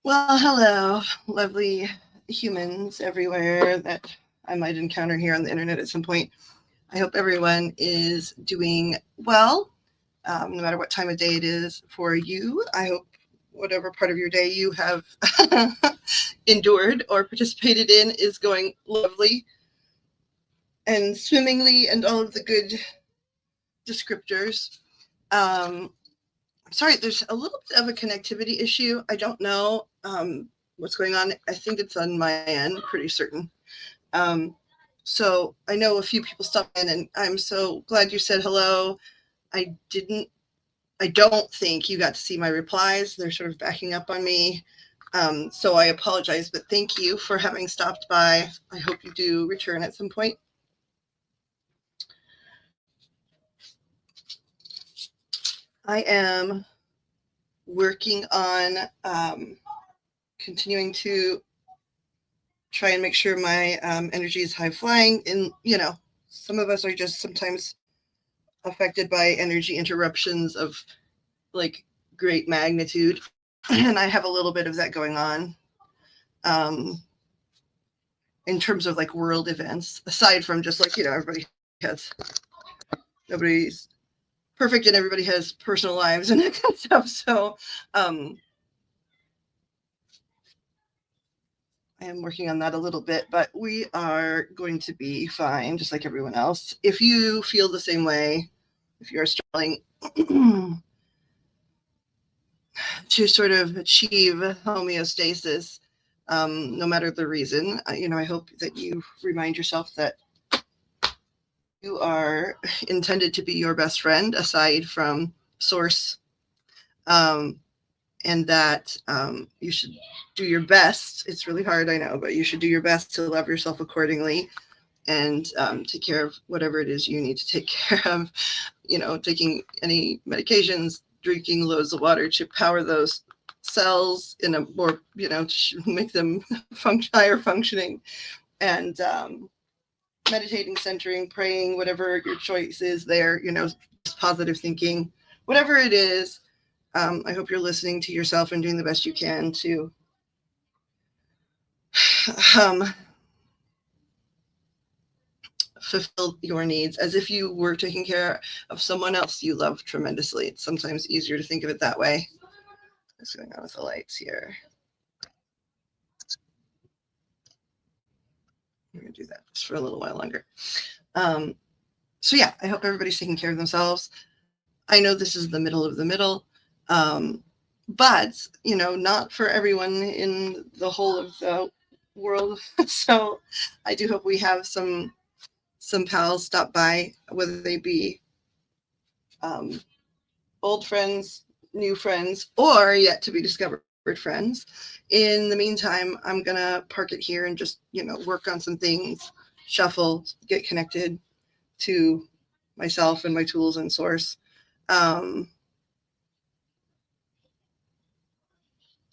Well, hello, lovely humans everywhere that I might encounter here on the internet at some point. I hope everyone is doing well, no matter what time of day it is for you. I hope whatever part of your day you have endured or participated in is going lovely and swimmingly and all of the good descriptors. I'm sorry, there's a little bit of a connectivity issue. I don't know what's going on. I think it's on my end, pretty certain. Um, so I know a few people stopped in, and I'm so glad you said hello. I didn't, I don't think you got to see my replies. They're sort of backing up on me. So I apologize, but thank you for having stopped by. I hope you do return at some point. I am working on continuing to try and make sure my energy is high flying. And, some of us are just sometimes affected by energy interruptions of like great magnitude. And I have a little bit of that going on in terms of like world events, aside from just like, nobody's perfect and everybody has personal lives and that kind of stuff. So, I am working on that a little bit, but we are going to be fine, just like everyone else. If you feel the same way, if you're struggling to sort of achieve homeostasis, no matter the reason, I hope that you remind yourself that you are intended to be your best friend aside from source, um, and that you should do your best. It's really hard, I know, but you should do your best to love yourself accordingly and take care of whatever it is you need to take care of. Taking any medications, drinking loads of water to power those cells in a more, to make them higher functioning, and meditating, centering, praying, whatever your choice is there, positive thinking, whatever it is. I hope you're listening to yourself and doing the best you can to um, fulfill your needs as if you were taking care of someone else you love tremendously. It's sometimes easier to think of it that way. What's going on with the lights here? I'm going to do that just for a little while longer. So yeah, I hope everybody's taking care of themselves. I know this is the middle of the middle, but not for everyone in the whole of the world. So I do hope we have some pals stop by, whether they be um, old friends, new friends, or yet to be discovered friends. In the meantime, I'm going to park it here and just, work on some things, shuffle, get connected to myself and my tools and source.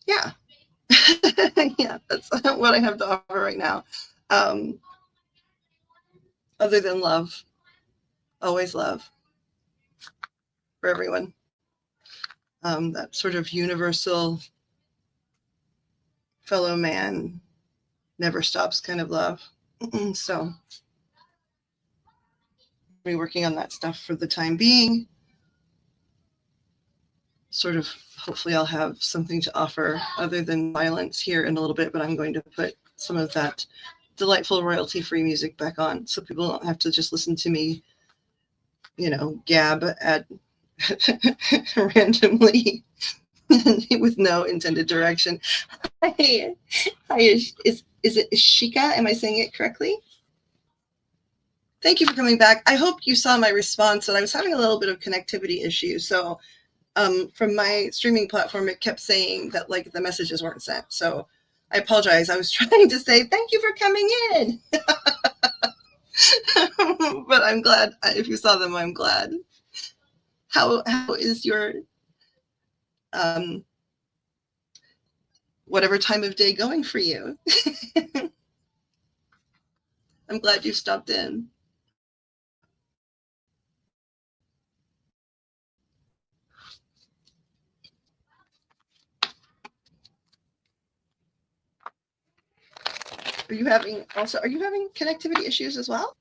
Yeah. Yeah, that's what I have to offer right now. Um, Other than love, always love for everyone. That sort of universal fellow man never stops kind of love. So be working on that stuff for the time being. Sort of, hopefully I'll have something to offer other than violence here in a little bit, but I'm going to put some of that delightful royalty-free music back on so people don't have to just listen to me, gab at randomly with no intended direction. Hi, is it Ishika? Am I saying it correctly? Thank you for coming back. I hope you saw my response that I was having a little bit of connectivity issue. So from my streaming platform, it kept saying that like the messages weren't sent. So I apologize. I was trying to say thank you for coming in. But I'm glad. If you saw them, I'm glad. How is your um, whatever time of day going for you? I'm glad you stopped in. Are you having connectivity issues as well?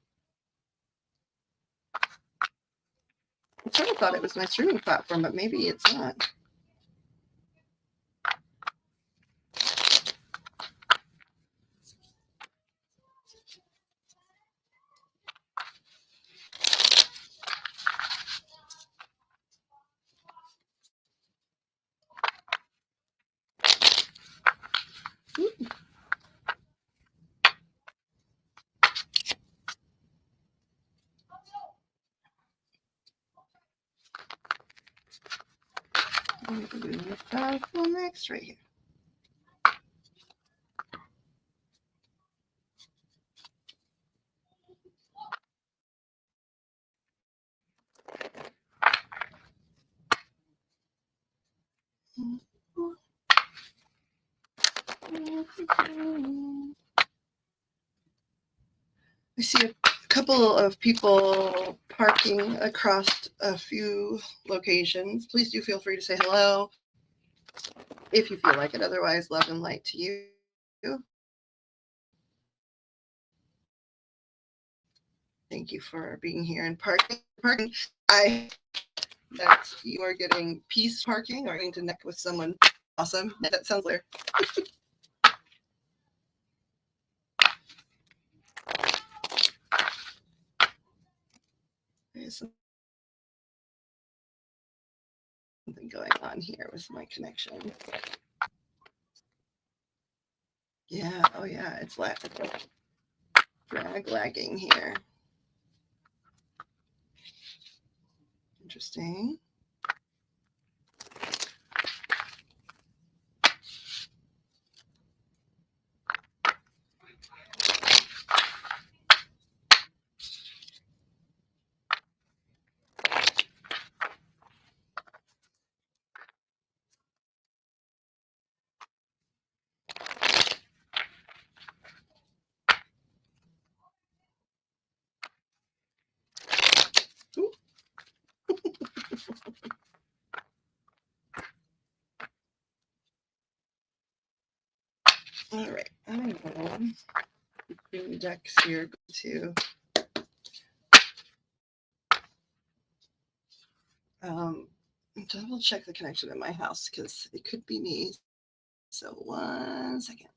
I sort of thought it was my streaming platform, but maybe it's not. I'm going to do the next right here. I see a couple of people parking across a few locations. Please do feel free to say hello if you feel like it. Otherwise, love and light to you. Thank you for being here and parking. That you are getting peace parking or getting to connect with someone awesome. That sounds weird. There's something going on here with my connection. Yeah, oh yeah, it's drag lagging here. Interesting. All right, I'm going to decks here to double check the connection in my house because it could be me. So 1 second.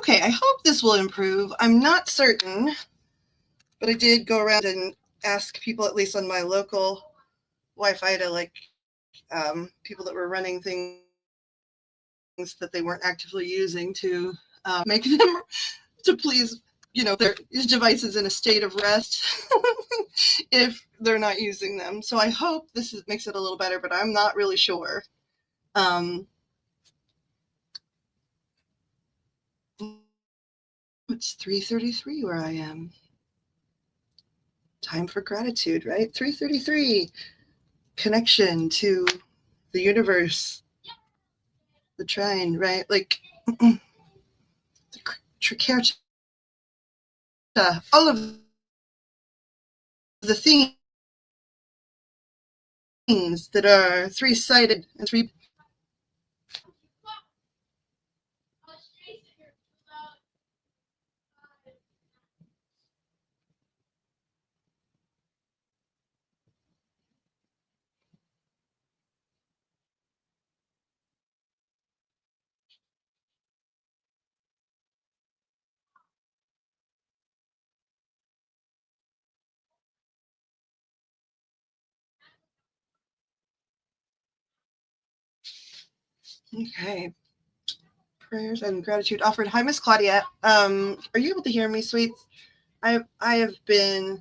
Okay, I hope this will improve. I'm not certain, but I did go around and ask people, at least on my local Wi-Fi, to like people that were running things that they weren't actively using to make them to please, their devices in a state of rest if they're not using them. So I hope makes it a little better, but I'm not really sure. It's 3:33 where I am. Time for gratitude, right? 3:33. Connection to the universe, the trine, right? Like the triceratops, all of the things that are three-sided and three. Okay. Prayers and gratitude offered. Hi, Miss Claudia. Are you able to hear me, sweets? I have been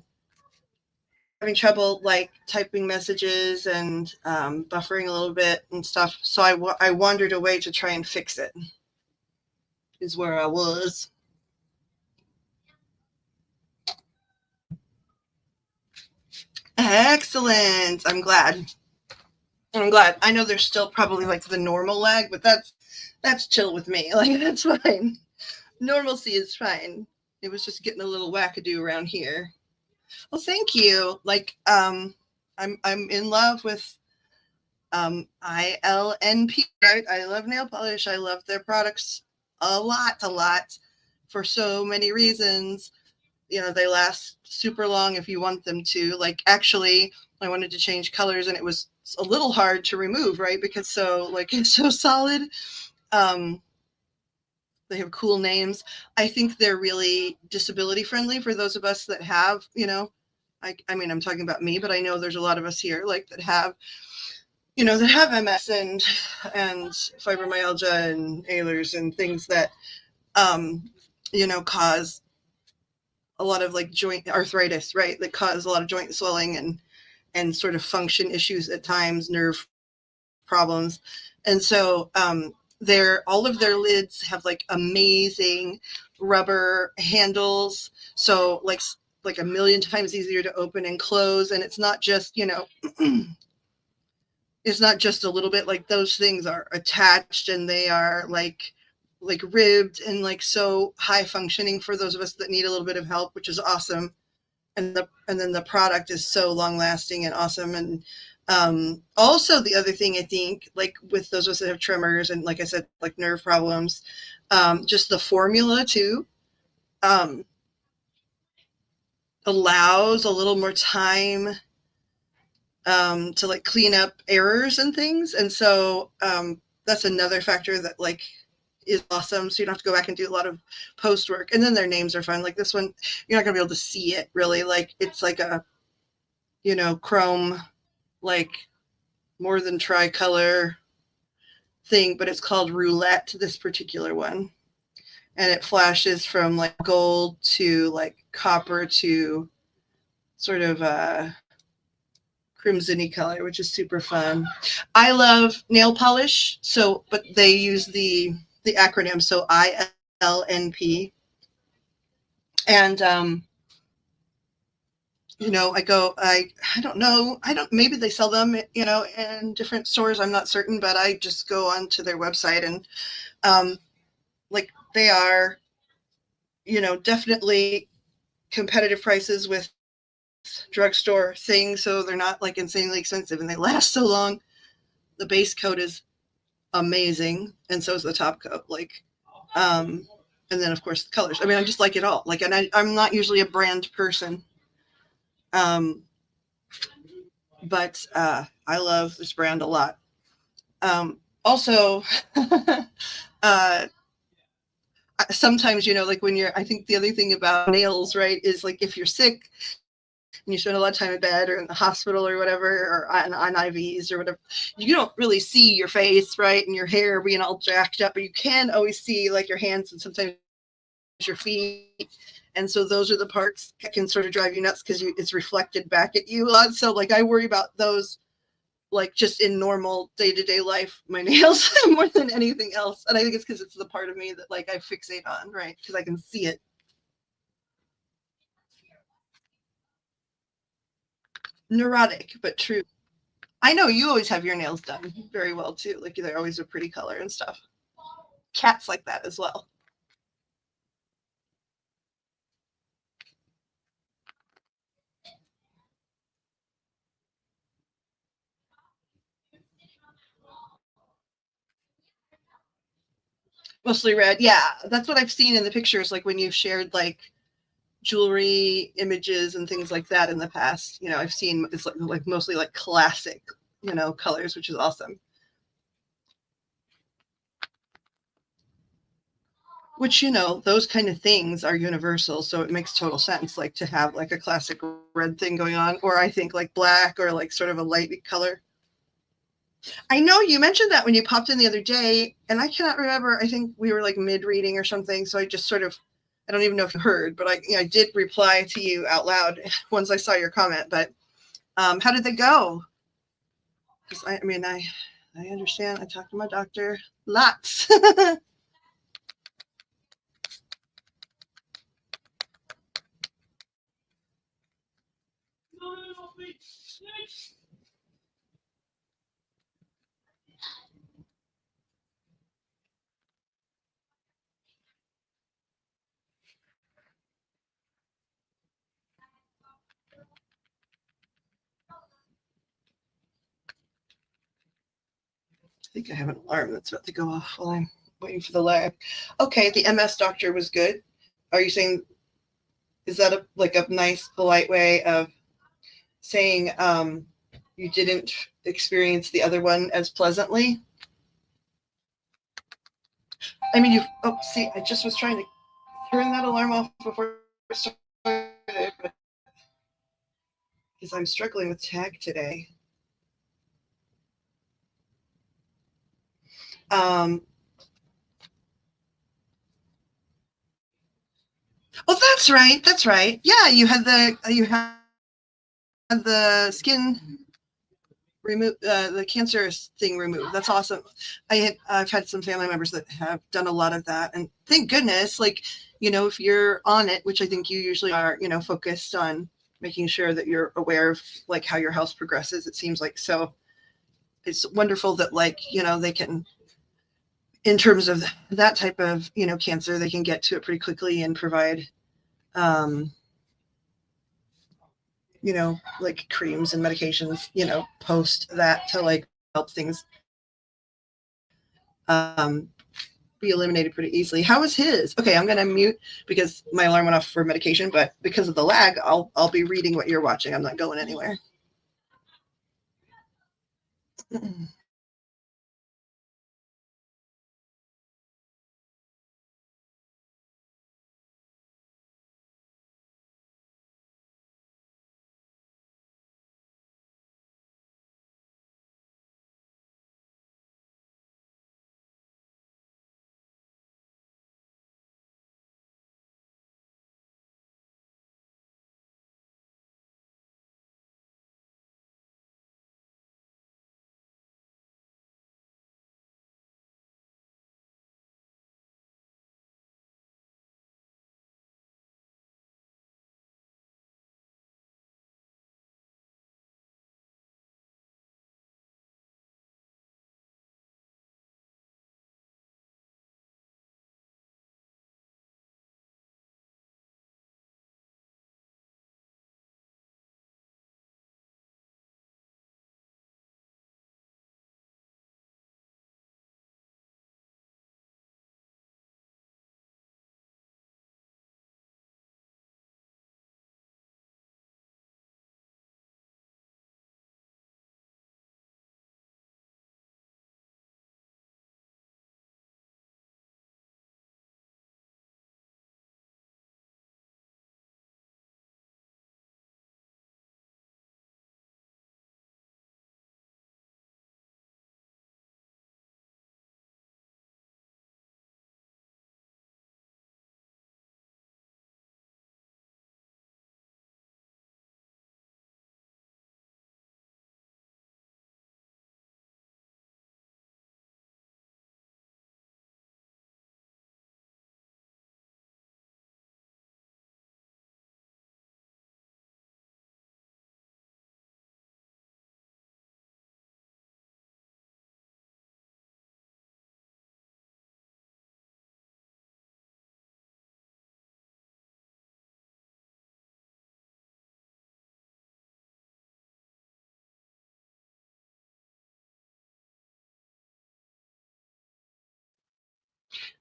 having trouble like typing messages and buffering a little bit and stuff. So I wandered away to try and fix it. Is where I was. Excellent. I'm glad. I know there's still probably like the normal lag, but that's chill with me. Like that's fine. Normalcy is fine. It was just getting a little wackadoo around here. Well, thank you. Like I'm in love with ILNP, right? I love nail polish. I love their products a lot for so many reasons. They last super long if you want them to. Like actually, I wanted to change colors and it was a little hard to remove, right? Because it's so solid. They have cool names. I think they're really disability friendly for those of us that have, I mean, I'm talking about me, but I know there's a lot of us here like that have MS and fibromyalgia and Ehlers and things that cause a lot of like joint arthritis, right? That cause a lot of joint swelling and sort of function issues at times, nerve problems. And so all of their lids have like amazing rubber handles. So like a million times easier to open and close. And it's not just, it's not just a little bit. Like those things are attached and they are like ribbed and like so high functioning for those of us that need a little bit of help, which is awesome. And then the product is so long lasting and awesome. And also the other thing I think, like with those of us that have tremors and like I said, like nerve problems, just the formula too allows a little more time to like clean up errors and things. And so that's another factor that like is awesome. So you don't have to go back and do a lot of post work. And then their names are fun. Like this one, you're not gonna be able to see it really. Like it's like a, chrome, like more than tricolor thing, but it's called Roulette, this particular one. And it flashes from like gold to like copper to sort of crimsony color, which is super fun. I love nail polish, but they use the acronym, so ILNP. And I don't know, maybe they sell them, in different stores. I'm not certain, but I just go onto their website and like they are, definitely competitive prices with drugstore things. So they're not like insanely expensive and they last so long. The base coat is amazing. And so is the top coat. And then of course the colors. I mean, I just like it all. Like, and I'm not usually a brand person. But I love this brand a lot. Also, sometimes, like when I think the other thing about nails, right, is like if you're sick and you spend a lot of time in bed or in the hospital or whatever, or on IVs or whatever, you don't really see your face, right, and your hair being all jacked up, but you can always see like your hands and sometimes your feet. And so those are the parts that can sort of drive you nuts because it's reflected back at you a lot. So like I worry about those like just in normal day-to-day life, my nails more than anything else. And I think it's because it's the part of me that like I fixate on, right? Because I can see it. Neurotic, but true. I know you always have your nails done very well too. Like they're always a pretty color and stuff. Cats like that as well. Mostly red. Yeah, that's what I've seen in the pictures. Like when you've shared like jewelry images and things like that in the past. I've seen it's like mostly like classic, colors, which is awesome. Which, those kind of things are universal. So it makes total sense, like to have like a classic red thing going on, or I think like black or like sort of a light color. I know you mentioned that when you popped in the other day, and I cannot remember. I think we were like mid reading or something. So I just sort of, I don't even know if you heard, but I did reply to you out loud once I saw your comment. But how did they go? Because I mean, I understand. I talked to my doctor lots. I think I have an alarm that's about to go off while I'm waiting for the lab. Okay, the MS doctor was good. Are you saying, is that like a nice, polite way of saying you didn't experience the other one as pleasantly? I mean, oh, see, I just was trying to turn that alarm off before I started, because I'm struggling with tag today. Um, oh, that's right. That's right. Yeah, you had the skin remove the cancer thing removed. That's awesome. I've had some family members that have done a lot of that, and thank goodness. Like, if you're on it, which I think you usually are, focused on making sure that you're aware of like how your health progresses. It seems like so. It's wonderful that like they can, in terms of that type of cancer, they can get to it pretty quickly and provide um, like creams and medications, post that to like help things um, be eliminated pretty easily. How was his? Okay, I'm gonna mute because my alarm went off for medication, but because of the lag, I'll be reading what you're watching. I'm not going anywhere.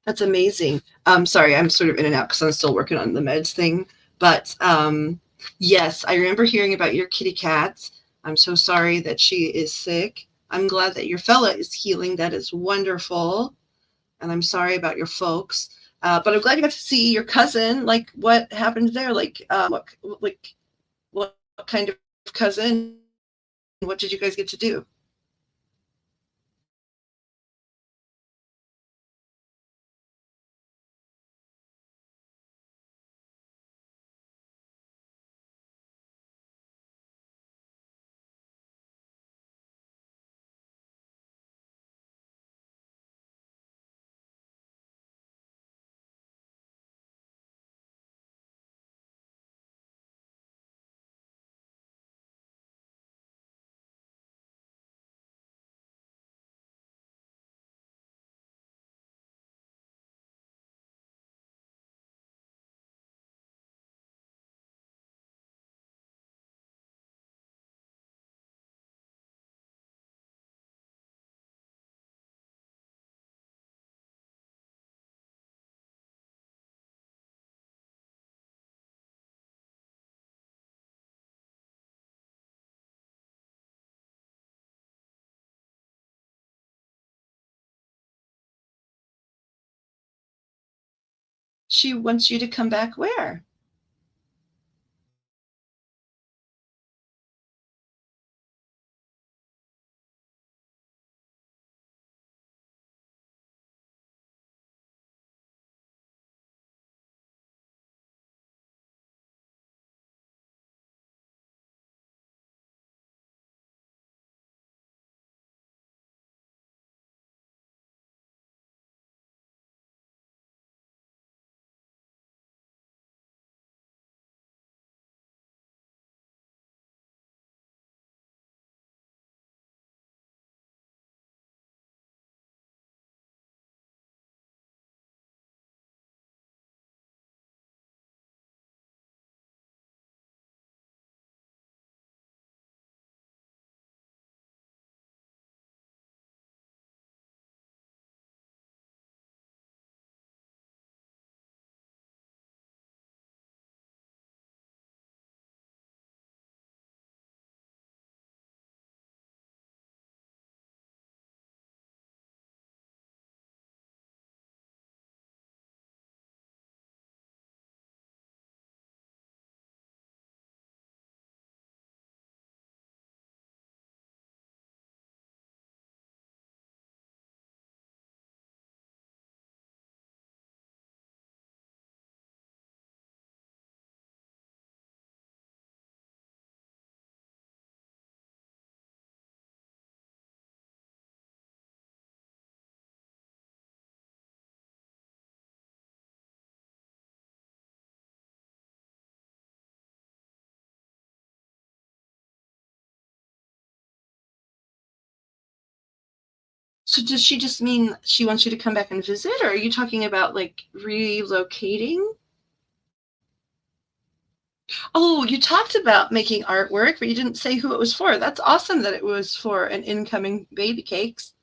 That's amazing. Sorry, I'm sort of in and out because I'm still working on the meds thing. But yes, I remember hearing about your kitty cat. I'm so sorry that she is sick. I'm glad that your fella is healing. That is wonderful. And I'm sorry about your folks. But I'm glad you got to see your cousin. Like, what happened there? What kind of cousin? What did you guys get to do? She wants you to come back where? So does she just mean she wants you to come back and visit, or are you talking about like relocating? Oh, you talked about making artwork, but you didn't say who it was for. That's awesome that it was for an incoming baby cakes.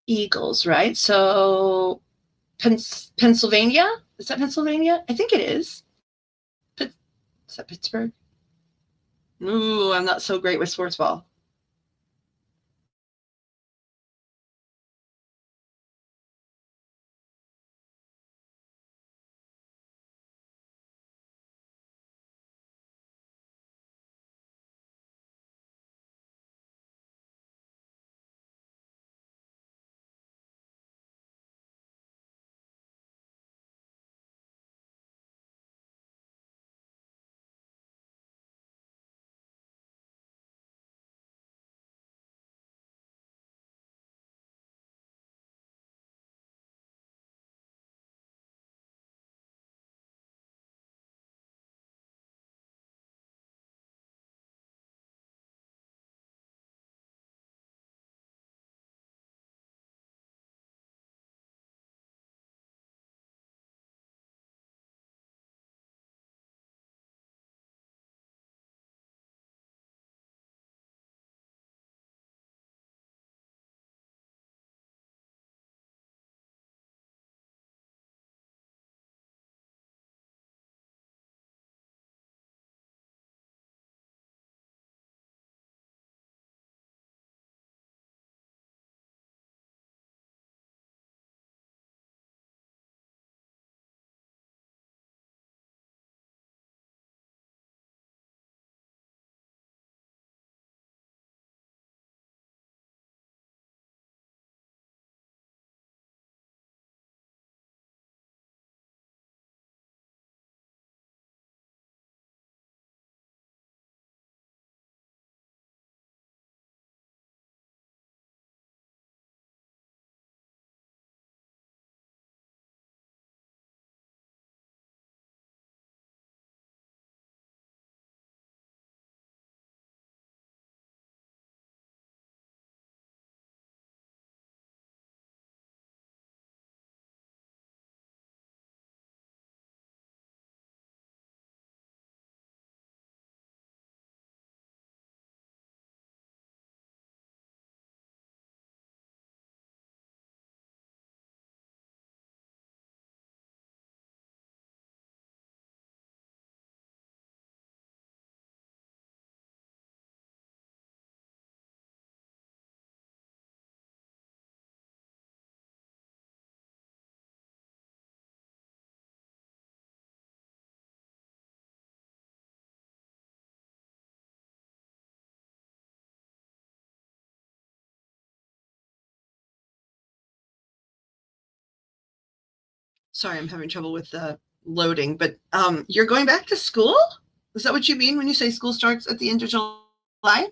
Eagles, right? So Pennsylvania? Is that Pennsylvania? I think it is. Is that Pittsburgh? Ooh, I'm not so great with sports ball. Sorry, I'm having trouble with the loading, but you're going back to school? Is that what you mean when you say school starts at the end of July?